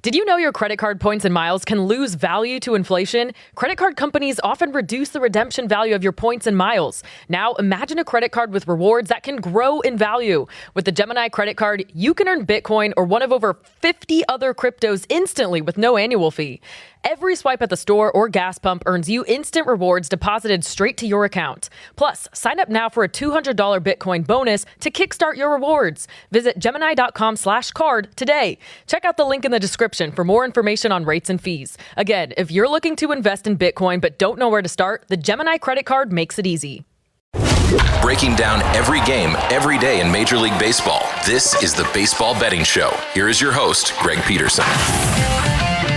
Did you know your credit card points and miles can lose value to inflation? Credit card companies often reduce the redemption value of your points and miles. Now, imagine a credit card with rewards that can grow in value. With the Gemini credit card, you can earn Bitcoin or one of over 50 other cryptos instantly with no annual fee. Every swipe at the store or gas pump earns you instant rewards deposited straight to your account. Plus, sign up now for a $200 Bitcoin bonus to kickstart your rewards. Visit Gemini.com/card today. Check out the link in the description for more information on rates and fees. Again, if you're looking to invest in Bitcoin but don't know where to start, the Gemini credit card makes it easy. Breaking down every game, every day in Major League Baseball. This is the Baseball Betting Show. Here is your host, Greg Peterson.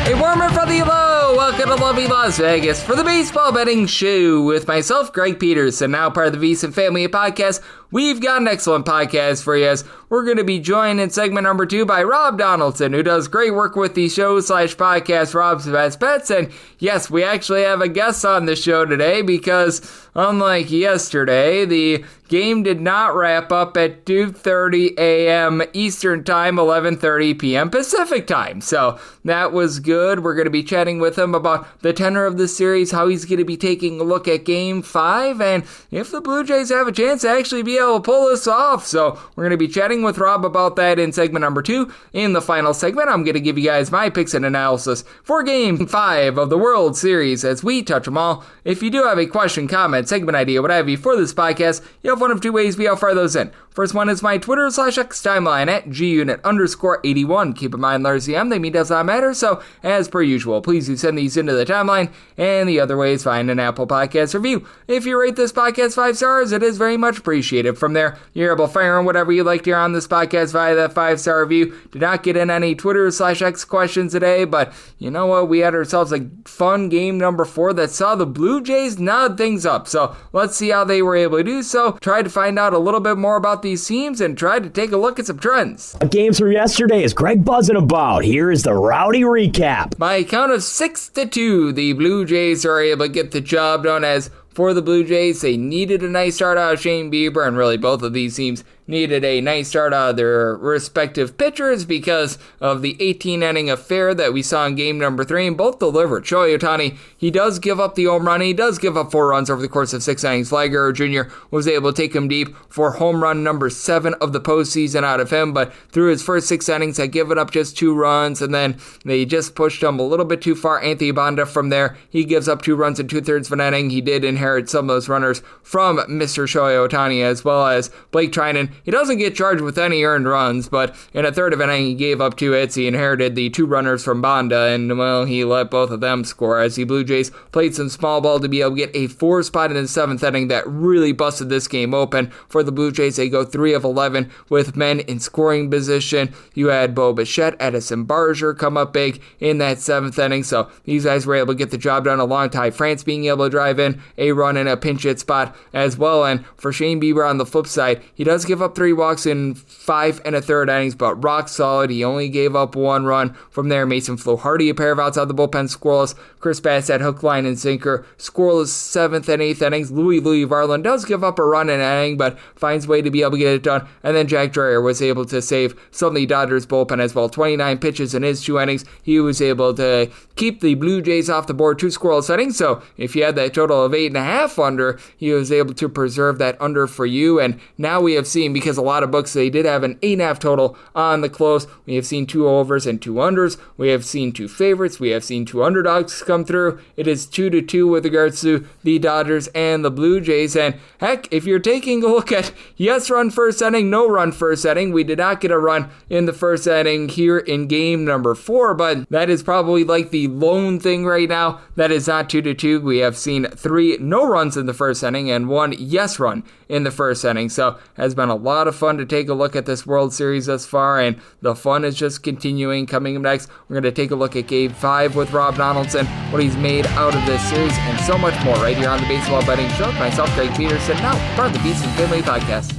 A warmer from the hello. Welcome to lovely Las Vegas for the Baseball Betting Show with myself, Greg Peterson, now part of the VSiN family of podcasts. We've got an excellent podcast for you as we're going to be joined in segment number 2 by Rob Donaldson, who does great work with the show/podcast Rob's Best Bets. And yes, we actually have a guest on the show today because unlike yesterday, the game did not wrap up at 2:30 a.m. Eastern Time, 11:30 p.m. Pacific Time. So that was good. We're going to be chatting with him about the tenor of the series, how he's going to be taking a look at Game 5, and if the Blue Jays have a chance to actually be able to pull this off. So we're going to be chatting with Rob about that in segment number 2. In the final segment, I'm going to give you guys my picks and analysis for Game 5 of the World Series as we touch them all. If you do have a question, comment, segment idea, what have you for this podcast, you have one of two ways how far those in. First one is my Twitter/X timeline at gunit_81. Keep in mind, letters CM, they mean does not matter, so as per usual, please do send these into the timeline. And the other way is find an Apple Podcast review. If you rate this podcast 5 stars, it is very much appreciated. From there, you're able to fire on whatever you like to hear on this podcast via that 5-star review. Did not get in any Twitter/X questions today, but you know what? We had ourselves a fun game number 4 that saw the Blue Jays nod things up. So let's see how they were able to do so. Try to find out a little bit more about these teams and try to take a look at some trends. Games from yesterday is Greg buzzing about. Here is the rowdy recap. By a count of 6-2, the Blue Jays are able to get the job done. As for the Blue Jays, they needed a nice start out of Shane Bieber, and really both of these teams needed a nice start out of their respective pitchers because of the 18-inning affair that we saw in game number 3, and both delivered. Shohei Ohtani, he does give up the home run. He does give up 4 runs over the course of 6 innings. Vlad Guerrero Jr. was able to take him deep for home run number 7 of the postseason out of him, but through his first 6 innings, had given up just 2 runs, and then they just pushed him a little bit too far. Anthony Banda from there, he gives up 2 runs in 2/3 of an inning. He did inherit some of those runners from Mr. Shohei Ohtani, as well as Blake Trinan. He doesn't get charged with any earned runs, but in a third of an inning, he gave up 2 hits. He inherited the 2 runners from Banda, and, well, he let both of them score as the Blue Jays played some small ball to be able to get a 4 spot in the 7th inning that really busted this game open. For the Blue Jays, they go 3 of 11 with men in scoring position. You had Bo Bichette, Edison Barger come up big in that 7th inning, so these guys were able to get the job done, along Ty France being able to drive in a run in a pinch hit spot as well. And for Shane Bieber on the flip side, he does give up 3 walks in 5 1/3 innings, but rock solid. He only gave up 1 run. From there, Mason Fluharty, a pair of outs out the bullpen, scoreless. Chris Bassett, hook, line, and sinker, scoreless 7th and 8th innings. Louis Varland does give up a run in an inning, but finds a way to be able to get it done. And then Jack Dreyer was able to save some of the Dodgers bullpen as well. 29 pitches in his 2 innings. He was able to keep the Blue Jays off the board 2 scoreless innings. So if you had that total of 8.5 under, he was able to preserve that under for you. And now we have seen, because a lot of books, they did have an 8.5 total on the close. We have seen 2 overs and 2 unders. We have seen 2 favorites. We have seen 2 underdogs come through. It is 2-2 with regards to the Dodgers and the Blue Jays. And heck, if you're taking a look at yes run first inning, no run first inning, we did not get a run in the first inning here in game number 4, but that is probably like the lone thing right now that is not 2-2. We have seen 3 no runs in the first inning and 1 yes run in the first inning. So has been a lot of fun to take a look at this World Series thus far, and the fun is just continuing. Coming up next, we're going to take a look at Game 5 with Rob Donaldson, what he's made out of this series, and so much more right here on the Baseball Betting Show with myself, Greg Peterson, now part of the VSiN Family Podcast.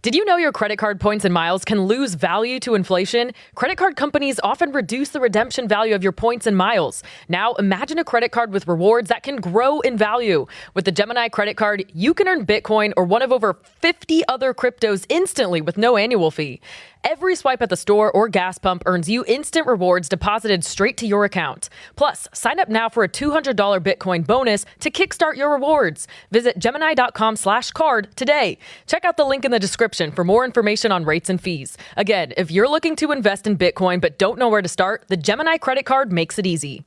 Did you know your credit card points and miles can lose value to inflation? Credit card companies often reduce the redemption value of your points and miles. Now, imagine a credit card with rewards that can grow in value. With the Gemini credit card, you can earn Bitcoin or one of over 50 other cryptos instantly with no annual fee. Every swipe at the store or gas pump earns you instant rewards deposited straight to your account. Plus, sign up now for a $200 Bitcoin bonus to kickstart your rewards. Visit Gemini.com/card today. Check out the link in the description for more information on rates and fees. Again, if you're looking to invest in Bitcoin but don't know where to start, the Gemini credit card makes it easy.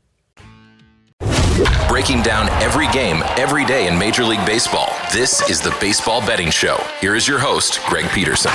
Breaking down every game, every day in Major League Baseball, this is the Baseball Betting Show. Here is your host, Greg Peterson.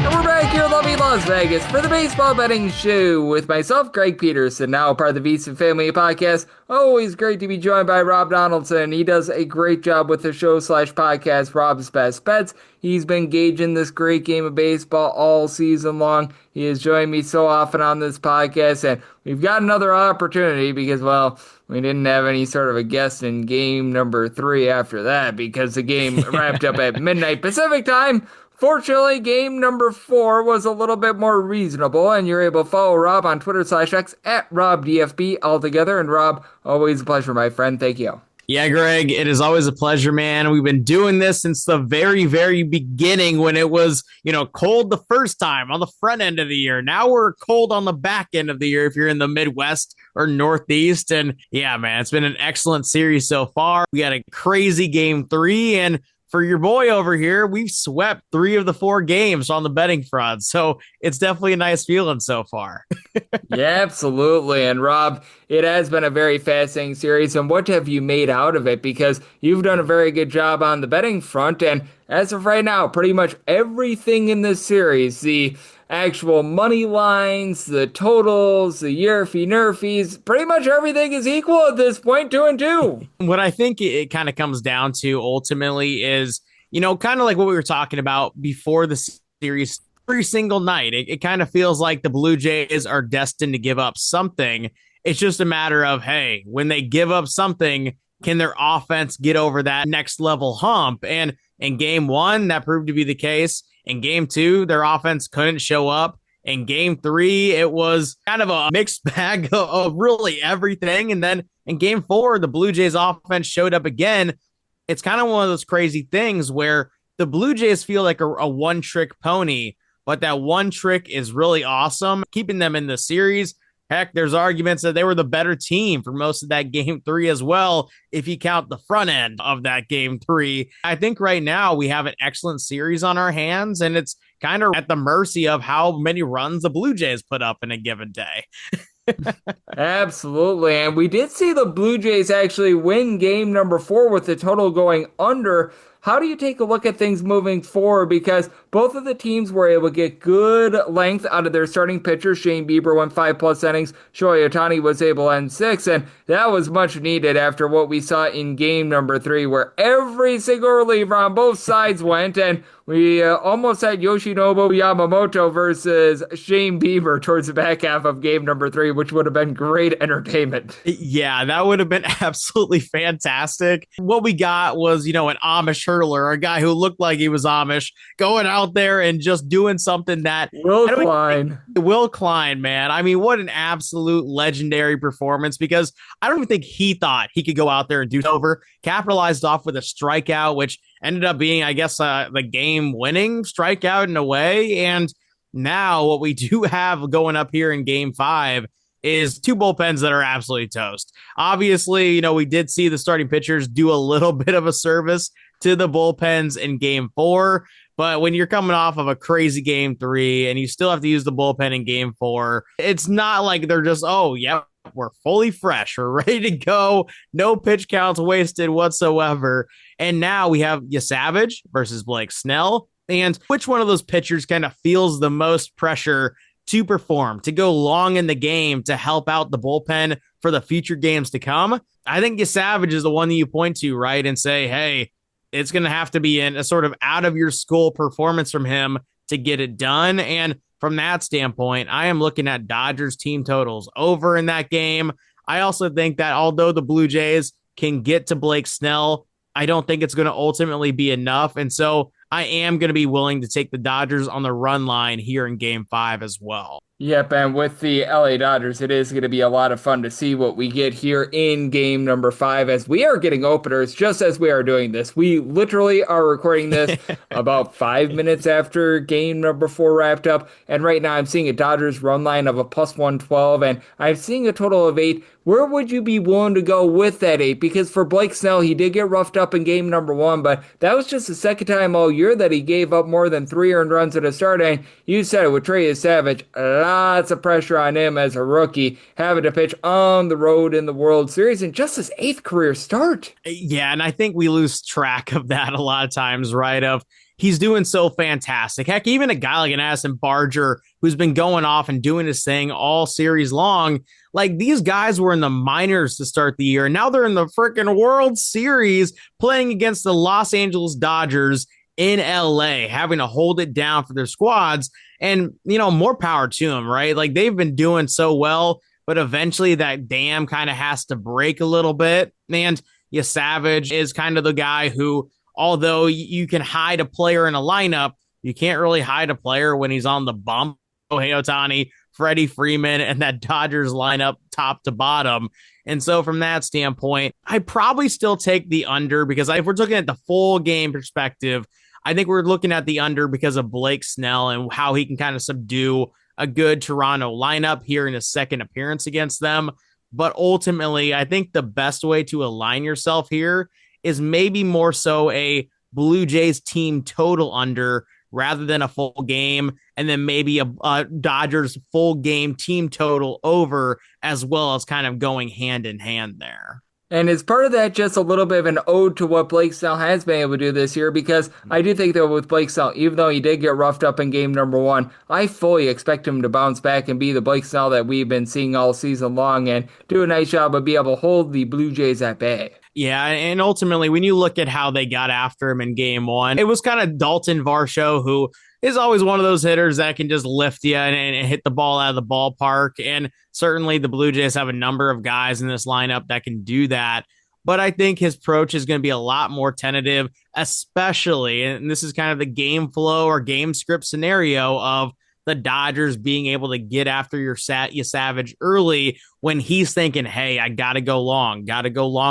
And we're back here in lovely Las Vegas for the Baseball Betting Show with myself, Greg Peterson, now part of the VSiN Family Podcast. Always great to be joined by Rob Donaldson. He does a great job with the show/podcast, Rob's Best Bets. He's been gauging this great game of baseball all season long. He has joined me so often on this podcast, and we've got another opportunity because, well, we didn't have any sort of a guest in game number 3 after that because the game wrapped up at midnight Pacific time. Fortunately, game number 4 was a little bit more reasonable, and you're able to follow Rob on Twitter/X at RobDFB altogether. And Rob, always a pleasure, my friend. Thank you. Yeah, Greg, it is always a pleasure, man. We've been doing this since the very, very beginning when it was, cold the first time on the front end of the year. Now we're cold on the back end of the year if you're in the Midwest or Northeast. And yeah, man, it's been an excellent series so far. We had a crazy game 3, and for your boy over here, we've swept 3 of the 4 games on the betting front. So it's definitely a nice feeling so far. Yeah, absolutely. And Rob, it has been a very fascinating series. And what have you made out of it? Because you've done a very good job on the betting front. And as of right now, pretty much everything in this series, the actual money lines, the totals, the year-fee, nerfies, pretty much everything is equal at this point, 2-2. What I think it kind of comes down to ultimately is, kind of like what we were talking about before the series. Every single night, it kind of feels like the Blue Jays are destined to give up something. It's just a matter of, hey, when they give up something, can their offense get over that next level hump? And in game 1, that proved to be the case. In game 2, their offense couldn't show up. In game 3, it was kind of a mixed bag of really everything. And then in game 4, the Blue Jays offense showed up again. It's kind of one of those crazy things where the Blue Jays feel like a one-trick pony, but that one trick is really awesome, keeping them in the series. Heck, there's arguments that they were the better team for most of that game 3 as well, if you count the front end of that game 3. I think right now we have an excellent series on our hands, and it's kind of at the mercy of how many runs the Blue Jays put up in a given day. Absolutely. And we did see the Blue Jays actually win game number 4 with the total going under. How do you take a look at things moving forward? Because both of the teams were able to get good length out of their starting pitchers. Shane Bieber went 5+ innings. Shohei Ohtani was able to end 6. And that was much needed after what we saw in game number 3, where every single reliever on both sides went. And we almost had Yoshinobu Yamamoto versus Shane Bieber towards the back half of game number 3, which would have been great entertainment. Yeah, that would have been absolutely fantastic. What we got was, an Amish hurler, a guy who looked like he was Amish, going out there and just doing something that... Will Klein, man. I mean, what an absolute legendary performance, because I don't even think he thought he could go out there and do it over. Capitalized off with a strikeout, which ended up being, I guess, the game-winning strikeout in a way. And now what we do have going up here in game 5 is 2 bullpens that are absolutely toast. Obviously, we did see the starting pitchers do a little bit of a service to the bullpens in game 4. But when you're coming off of a crazy game 3 and you still have to use the bullpen in game 4, it's not like they're just, we're fully fresh. We're ready to go. No pitch counts wasted whatsoever. And now we have Savage versus Blake Snell. And which one of those pitchers kind of feels the most pressure to perform, to go long in the game, to help out the bullpen for the future games to come? I think Savage is the one that you point to, right? And say, hey, it's going to have to be in a sort of out of your school performance from him to get it done. And from that standpoint, I am looking at Dodgers team totals over in that game. I also think that although the Blue Jays can get to Blake Snell, I don't think it's going to ultimately be enough. And so I am going to be willing to take the Dodgers on the run line here in game 5 as well. Yep, and with the LA Dodgers, it is going to be a lot of fun to see what we get here in game number 5 as we are getting openers just as we are doing this. We literally are recording this about 5 minutes after game number 4 wrapped up, and right now I'm seeing a Dodgers run line of a plus 112, and I'm seeing a total of 8. Where would you be willing to go with that 8? Because for Blake Snell, he did get roughed up in game number 1, but that was just the second time all year that he gave up more than 3 earned runs at a start. And you said it with Trey Savage, lots of pressure on him as a rookie, having to pitch on the road in the World Series in just his 8th career start. Yeah, and I think we lose track of that a lot of times, right? Of he's doing so fantastic. Heck, even a guy like an Addison Barger who's been going off and doing his thing all series long. Like, these guys were in the minors to start the year, and now they're in the freaking World Series playing against the Los Angeles Dodgers in LA, having to hold it down for their squads. And, more power to them, right? Like, they've been doing so well, but eventually that dam kind of has to break a little bit. And Savage is kind of the guy who, although you can hide a player in a lineup, you can't really hide a player when he's on the bump. Shohei Ohtani, Freddie Freeman, and that Dodgers lineup top to bottom. And so from that standpoint, I probably still take the under, because if we're looking at the full game perspective, I think we're looking at the under because of Blake Snell and how he can kind of subdue a good Toronto lineup here in his second appearance against them. But ultimately, I think the best way to align yourself here is maybe more so a Blue Jays team total under rather than a full game, and then maybe a Dodgers full game team total over, as well as kind of going hand in hand there. And is part of that just a little bit of an ode to what Blake Snell has been able to do this year? Because I do think that with Blake Snell, even though he did get roughed up in game number 1, I fully expect him to bounce back and be the Blake Snell that we've been seeing all season long and do a nice job of be able to hold the Blue Jays at bay. Yeah, and ultimately, when you look at how they got after him in game 1, it was kind of Dalton Varsho, who is always one of those hitters that can just lift you and hit the ball out of the ballpark. And certainly the Blue Jays have a number of guys in this lineup that can do that. But I think his approach is going to be a lot more tentative, especially, and this is kind of the game flow or game script scenario of the Dodgers being able to get after your Savage early when he's thinking, hey, I got to go long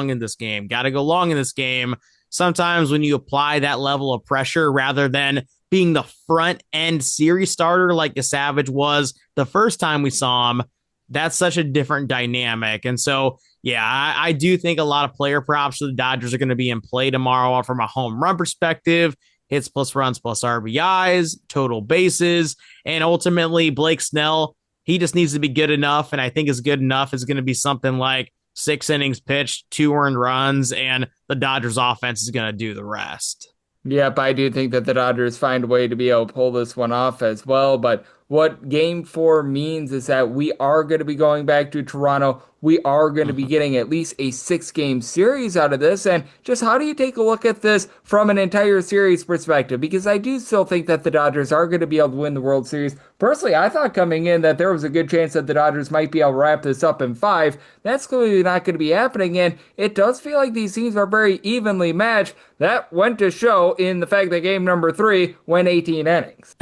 in this game. Sometimes when you apply that level of pressure rather than being the front end series starter like a Savage was the first time we saw him, that's such a different dynamic. And so, yeah, I do think a lot of player props for the Dodgers are going to be in play tomorrow from a home run perspective. Hits plus runs plus RBIs, total bases, and ultimately Blake Snell, he just needs to be good enough, and I think his good enough is going to be something like 6 innings pitched, 2 earned runs, and the Dodgers offense is going to do the rest. Yep, I do think that the Dodgers find a way to be able to pull this one off as well, but what game 4 means is that we are going to be going back to Toronto. We are going to be getting at least a 6-game series out of this. And just how do you take a look at this from an entire series perspective? Because I do still think that the Dodgers are going to be able to win the World Series. Personally, I thought coming in that there was a good chance that the Dodgers might be able to wrap this up in 5. That's clearly not going to be happening. And it does feel like these teams are very evenly matched. That went to show in the fact that game number 3 went 18 innings.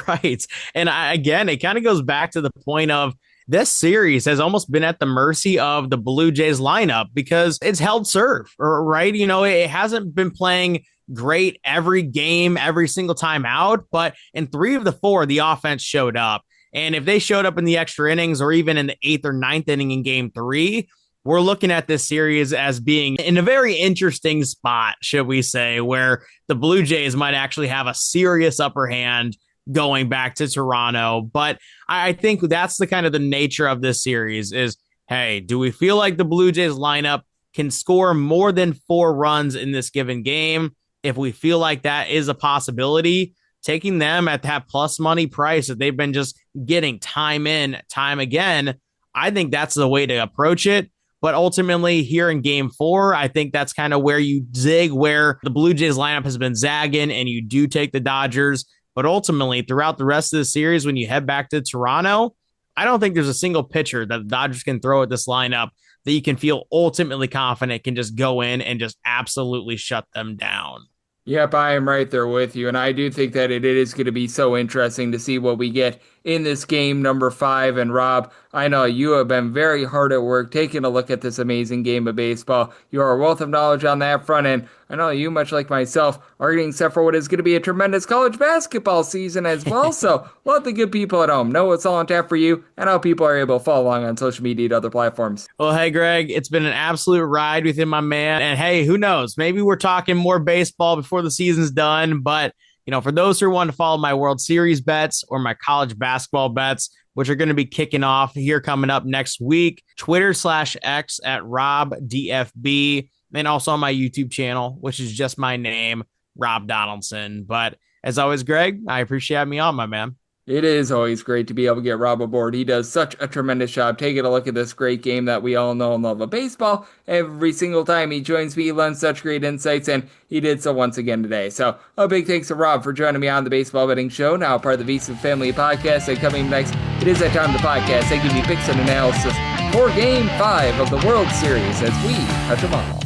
Right. And again, it kind of goes back to the point of this series has almost been at the mercy of the Blue Jays lineup because it's held serve, right? It hasn't been playing great every game, every single time out, but in 3 of the 4, the offense showed up. And if they showed up in the extra innings or even in the 8th or 9th inning in game 3, we're looking at this series as being in a very interesting spot, should we say, where the Blue Jays might actually have a serious upper hand going back to Toronto. But I think that's the kind of the nature of this series is, hey, do we feel like the Blue Jays lineup can score more than 4 runs in this given game? If we feel like that is a possibility, taking them at that plus money price that they've been just getting time in, time again, I think that's the way to approach it. But ultimately, here in game 4, I think that's kind of where you zig, where the Blue Jays lineup has been zagging, and you do take the Dodgers. But ultimately, throughout the rest of the series, when you head back to Toronto, I don't think there's a single pitcher that the Dodgers can throw at this lineup that you can feel ultimately confident can just go in and just absolutely shut them down. Yep, I am right there with you, and I do think that it is going to be so interesting to see what we get in this game number 5. And Rob, I know you have been very hard at work taking a look at this amazing game of baseball. You are a wealth of knowledge on that front, and I know you, much like myself, are getting set for what is going to be a tremendous college basketball season as well. So let the good people at home know what's all on tap for you and how people are able to follow along on social media and other platforms. Well, hey, Greg, it's been an absolute ride with you, my man. And hey, who knows? Maybe we're talking more baseball before the season's done. But, for those who want to follow my World Series bets or my college basketball bets, which are going to be kicking off here coming up next week, Twitter/X at RobDFB, and also on my YouTube channel, which is just my name, Rob Donaldson. But as always, Greg, I appreciate having me on, my man. It is always great to be able to get Rob aboard. He does such a tremendous job taking a look at this great game that we all know and love of baseball. Every single time he joins me, he lends such great insights, and he did so once again today. So a big thanks to Rob for joining me on the Baseball Betting Show, now part of the VSiN Family Podcast. And coming next, it is that time of the podcast. I give you picks and analysis for Game 5 of the World Series as we touch them all.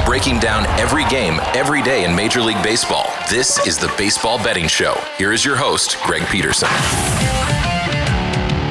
Breaking down every game, every day in Major League Baseball. This is the Baseball Betting Show. Here is your host, Greg Peterson.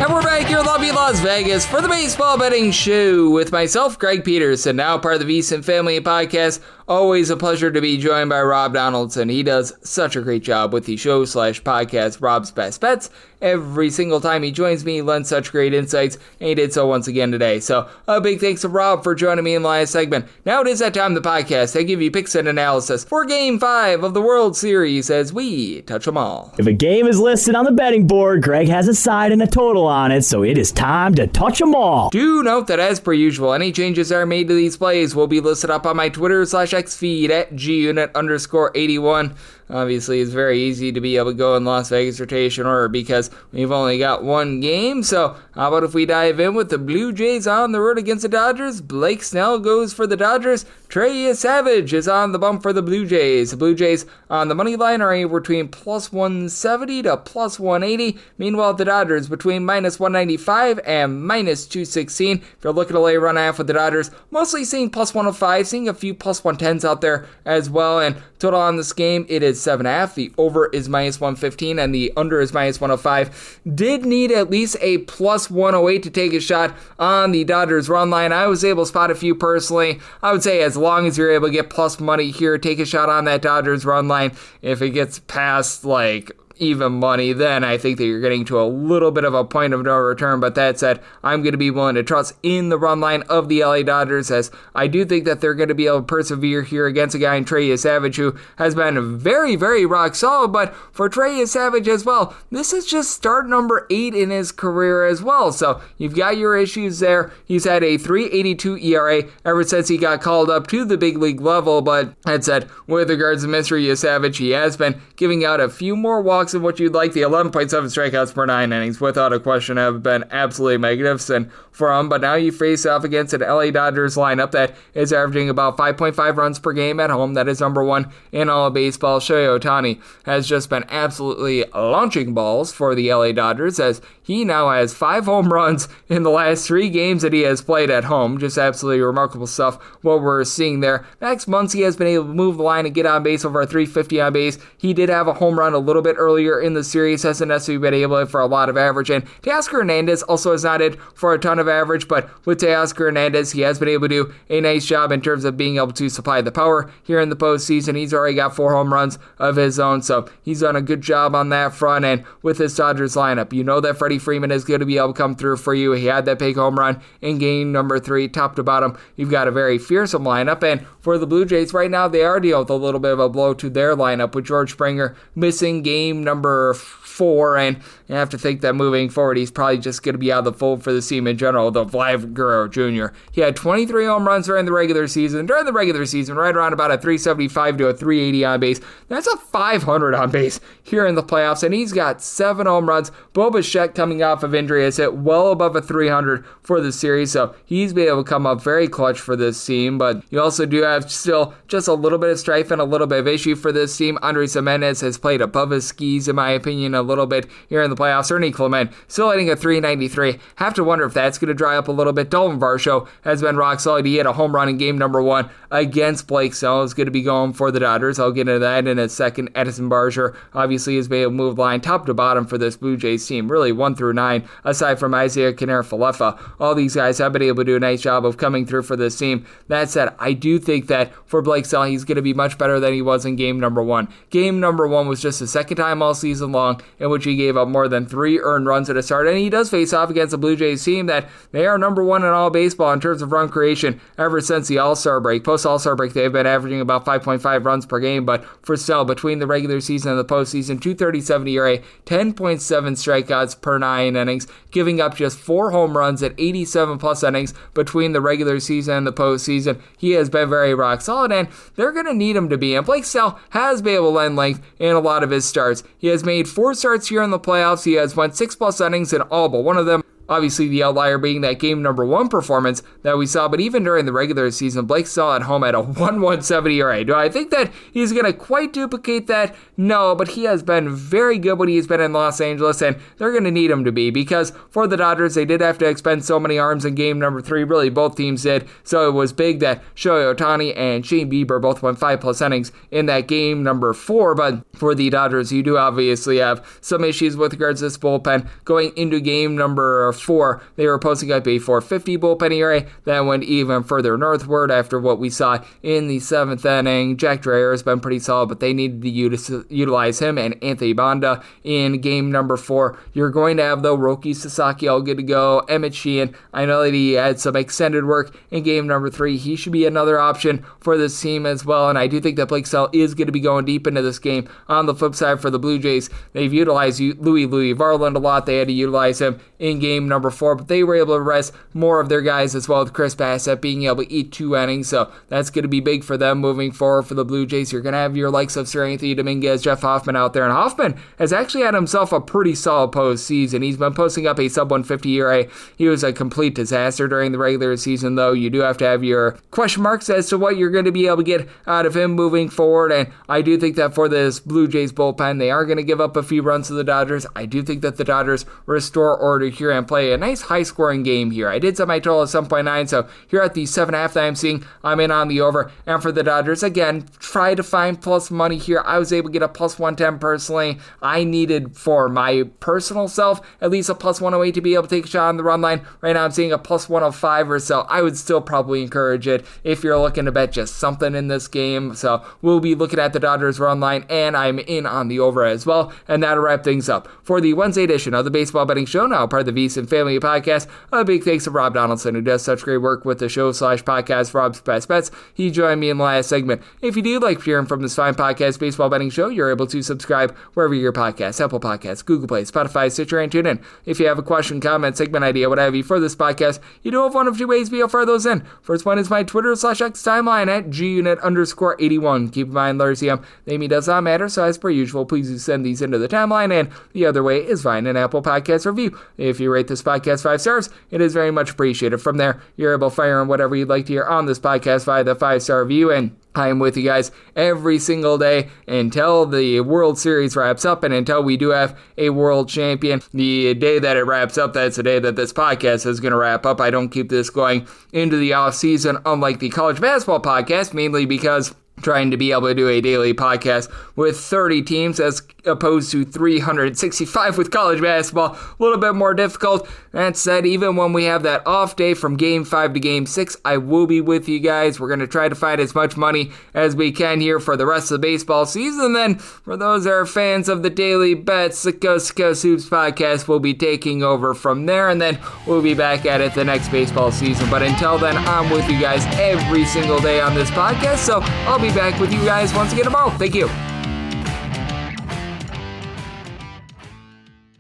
And we're back here in lovely Las Vegas for the Baseball Betting Show with myself, Greg Peterson, now part of the VSiN Family Podcast. Always a pleasure to be joined by Rob Donaldson. He does such a great job with the show/podcast Rob's Best Bets. Every single time he joins me, he lends such great insights, and he did so once again today. So a big thanks to Rob for joining me in the last segment. Now it is that time of the podcast. I give you picks and analysis for Game 5 of the World Series as we touch them all. If a game is listed on the betting board, Greg has a side and a total on it, so it is time to touch them all. Do note that as per usual, any changes that are made to these plays will be listed up on my Twitter/X feed at gunit_81. Obviously, it's very easy to be able to go in Las Vegas rotation order because we've only got one game. So how about if we dive in with the Blue Jays on the road against the Dodgers? Blake Snell goes for the Dodgers. Trey Savage is on the bump for the Blue Jays. The Blue Jays on the money line are anywhere between plus 170 to plus 180. Meanwhile, the Dodgers between minus 195 and minus 216. If you're looking to lay a run half with the Dodgers, mostly seeing plus 105, seeing a few plus 110s out there as well. And total on this game, it is 7.5. The over is minus 115 and the under is minus 105. Did need at least a plus 108 to take a shot on the Dodgers run line. I was able to spot a few personally. I would say as long as you're able to get plus money here, take a shot on that Dodgers run line. If it gets past even money, then I think that you're getting to a little bit of a point of no return. But that said, I'm going to be willing to trust in the run line of the LA Dodgers, as I do think that they're going to be able to persevere here against a guy in Trey Savage who has been very, very rock solid. But for Trey Savage as well, this is just start number 8 in his career as well. So you've got your issues there. He's had a 3.82 ERA ever since he got called up to the big league level. But that said, with regards to Mr. Savage, he has been giving out a few more walks than what you'd like. The 11.7 strikeouts per 9 innings, without a question, have been absolutely magnificent for him. But now you face off against an LA Dodgers lineup that is averaging about 5.5 runs per game at home. That is number 1 in all of baseball. Shohei Ohtani has just been absolutely launching balls for the LA Dodgers, as he now has 5 home runs in the last 3 games that he has played at home. Just absolutely remarkable stuff what we're seeing there. Max Muncy has been able to move the line and get on base over a 350 on base. He did have a home run a little bit earlier in the series, hasn't necessarily been able to for a lot of average. And Teoscar Hernandez also has not hit for a ton of average, but with Teoscar Hernandez, he has been able to do a nice job in terms of being able to supply the power here in the postseason. He's already got 4 home runs of his own, so he's done a good job on that front. And with this Dodgers lineup, you know that Freddie Freeman is going to be able to come through for you. He had that big home run in game number 3, top to bottom. You've got a very fearsome lineup, and for the Blue Jays right now, they are dealing with a little bit of a blow to their lineup with George Springer missing game number 4, and you have to think that moving forward, he's probably just going to be out of the fold for the team in general. Though Vlad Guerrero Jr., he had 23 home runs during the regular season. During the regular season, right around about a 375 to a 380 on base. That's a 500 on base here in the playoffs, and he's got 7 home runs. Bo Bichette, coming off of injury, has hit well above a 300 for the series, so he's been able to come up very clutch for this team. But you also do have still just a little bit of strife and a little bit of issue for this team. Andres Gimenez has played above his skis squeeze, in my opinion, a little bit here in the playoffs. Ernie Clement still hitting a .393. Have to wonder if that's going to dry up a little bit. Dalton Varsho has been rock solid. He hit a home run in game number 1 against Blake Snell. Is going to be going for the Dodgers. I'll get into that in a second. Edison Barger obviously has been able to move the line top to bottom for this Blue Jays team, really 1 through 9, aside from Isaiah Kiner-Falefa. All these guys have been able to do a nice job of coming through for this team. That said, I do think that for Blake Snell, he's going to be much better than he was in game number 1. Game number 1 was just the second time all season long in which he gave up more than 3 earned runs at a start, and he does face off against the Blue Jays team that they are number 1 in all baseball in terms of run creation ever since the All-Star break. Post-All-Star break, they've been averaging about 5.5 runs per game, but for Snell, between the regular season and the postseason, 2.37 ERA, 10.7 strikeouts per 9 innings, giving up just 4 home runs at 87 plus innings between the regular season and the postseason. He has been very rock solid, and they're going to need him to be. And Blake Snell has been able to lend length in a lot of his starts. He has made 4 starts here in the playoffs. He has went 6 plus innings in all but one of them. Obviously, the outlier being that game number 1 performance that we saw, but even during the regular season, Blake Snell at home at a 1.17 ERA. Do I think that he's going to quite duplicate that? No, but he has been very good when he's been in Los Angeles, and they're going to need him to be, because for the Dodgers, they did have to expend so many arms in game number 3. Really, both teams did, so it was big that Shohei Ohtani and Shane Bieber both went 5 plus innings in that game number 4, but for the Dodgers, you do obviously have some issues with regards to this bullpen. Going into game number 4, they were posting up a 4.50 bullpen ERA. That went even further northward after what we saw in the 7th inning. Jack Dreyer has been pretty solid, but they needed to utilize him and Anthony Banda in game number 4. You're going to have, though, Roki Sasaki all good to go. Emmett Sheehan, I know that he had some extended work in game number 3. He should be another option for this team as well, and I do think that Blake Snell is going to be going deep into this game. On the flip side, for the Blue Jays, they've utilized Louis Varland a lot. They had to utilize him in game number 4, but they were able to rest more of their guys as well, with Chris Bassett being able to eat 2 innings, so that's going to be big for them moving forward. For the Blue Jays, you're going to have your likes of Sir Anthony Dominguez, Jeff Hoffman out there, and Hoffman has actually had himself a pretty solid postseason. He's been posting up a sub-150 ERA. He was a complete disaster during the regular season, though. You do have to have your question marks as to what you're going to be able to get out of him moving forward, and I do think that for this Blue Jays bullpen, they are going to give up a few runs to the Dodgers. I do think that the Dodgers restore order here and play a nice high-scoring game here. I did set my total at 7.9, so here at the 7.5 that I'm seeing, I'm in on the over. And for the Dodgers, again, try to find plus money here. I was able to get a plus 110 personally. I needed, for my personal self, at least a plus 108 to be able to take a shot on the run line. Right now I'm seeing a plus 105 or so. I would still probably encourage it if you're looking to bet just something in this game. So we'll be looking at the Dodgers run line, and I'm in on the over as well. And that'll wrap things up for the Wednesday edition of the Baseball Betting Show, now part of the VSiN Family Podcast. A big thanks to Rob Donaldson, who does such great work with the show/podcast Rob's Best Bets. He joined me in the last segment. If you do like hearing from this fine podcast, Baseball Betting Show, you're able to subscribe wherever your podcasts, Apple Podcasts, Google Play, Spotify, Stitcher, and TuneIn. If you have a question, comment, segment idea, what have you for this podcast, you do have one of 2 ways to refer those in. First one is my Twitter/X timeline at gunit_81. Keep in mind, Larsium, name does not matter, so as per usual, please do send these into the timeline. And the other way is find an Apple Podcast review. If you rate this podcast 5 stars, it is very much appreciated. From there, you're able to fire in whatever you'd like to hear on this podcast via the 5-star review, and I am with you guys every single day until the World Series wraps up and until we do have a world champion. The day that it wraps up, that's the day that this podcast is going to wrap up. I don't keep this going into the off season, unlike the college basketball podcast, mainly because trying to be able to do a daily podcast with 30 teams as opposed to 365 with college basketball, a little bit more difficult. That said, even when we have that off day from Game 5 to Game 6, I will be with you guys. We're going to try to find as much money as we can here for the rest of the baseball season. Then, for those that are fans of the daily bets, the Coast to Coast Hoops podcast will be taking over from there, and then we'll be back at it the next baseball season. But until then, I'm with you guys every single day on this podcast, so I'll be back with you guys once again tomorrow. Thank you.